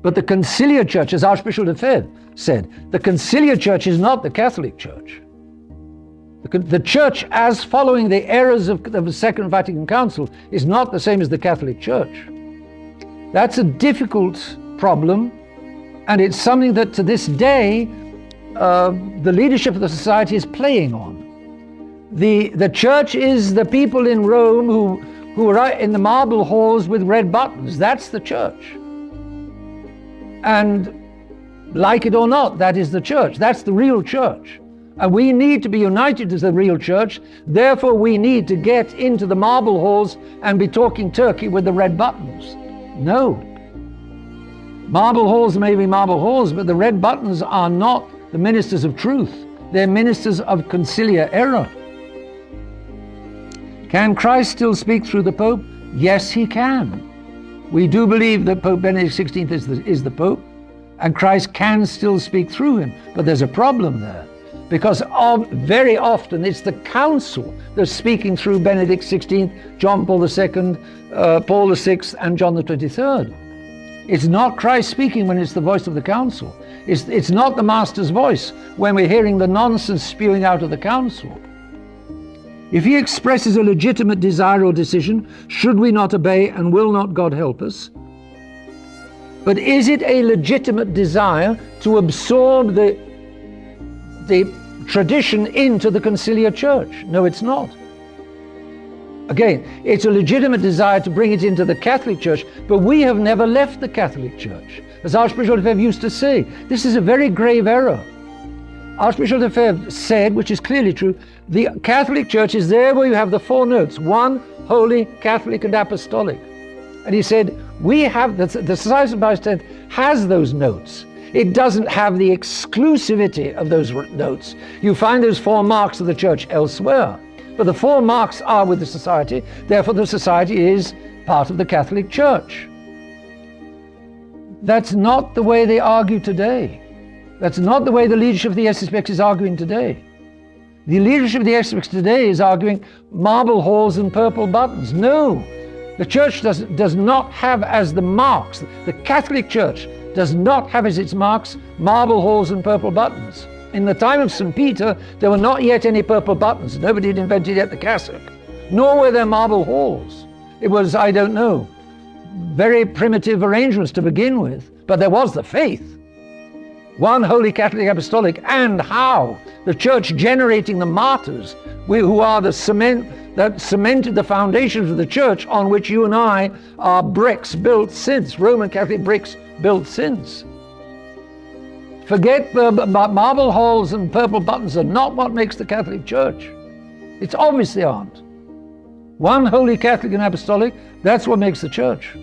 But the Conciliar Church, as Archbishop Lefebvre said, the Conciliar Church is not the Catholic Church. The Church, as following the errors of the Second Vatican Council, is not the same as the Catholic Church. That's a difficult problem, and it's something that to this day the leadership of the society is playing on. The Church is the people in Rome who are in the marble halls with red buttons. That's the Church. And like it or not, that is the Church. That's the real Church. And we need to be united as the real Church. Therefore, we need to get into the marble halls and be talking Turkey with the red buttons. No. Marble halls may be marble halls, but the red buttons are not the ministers of truth. They're ministers of conciliar error. Can Christ still speak through the Pope? Yes, he can. We do believe that Pope Benedict XVI is the Pope, and Christ can still speak through him. But there's a problem there, because very often it's the council that's speaking through Benedict XVI, John Paul II, Paul VI, and John the 23rd. It's not Christ speaking when it's the voice of the council. It's not the Master's voice when we're hearing the nonsense spewing out of the council. If he expresses a legitimate desire or decision, should we not obey, and will not God help us? But is it a legitimate desire to absorb the tradition into the Conciliar Church? No, it's not. Again, it's a legitimate desire to bring it into the Catholic Church, but we have never left the Catholic Church. As Archbishop Lefebvre used to say, this is a very grave error. Archbishop Lefebvre said, which is clearly true, the Catholic Church is there where you have the four notes: one, holy, Catholic, and apostolic. And he said, we have, the Society of Archbishop Lefebvre has those notes. It doesn't have the exclusivity of those notes. You find those four marks of the Church elsewhere, but the four marks are with the Society, therefore the Society is part of the Catholic Church. That's not the way they argue today. That's not the way the leadership of the SSPX is arguing today. The leadership of the SSPX today is arguing marble halls and purple buttons. No, the Church does not have as the marks, the Catholic Church does not have as its marks marble halls and purple buttons. In the time of St. Peter, there were not yet any purple buttons. Nobody had invented yet the cassock, nor were there marble halls. It was, I don't know, very primitive arrangements to begin with, but there was the faith. One holy Catholic apostolic, and how the Church generating the martyrs who are the cement that cemented the foundations of the Church, on which you and I are bricks built since, Roman Catholic bricks built since. Forget the marble halls and purple buttons are not what makes the Catholic Church. It's obviously aren't. One holy Catholic and apostolic, that's what makes the Church.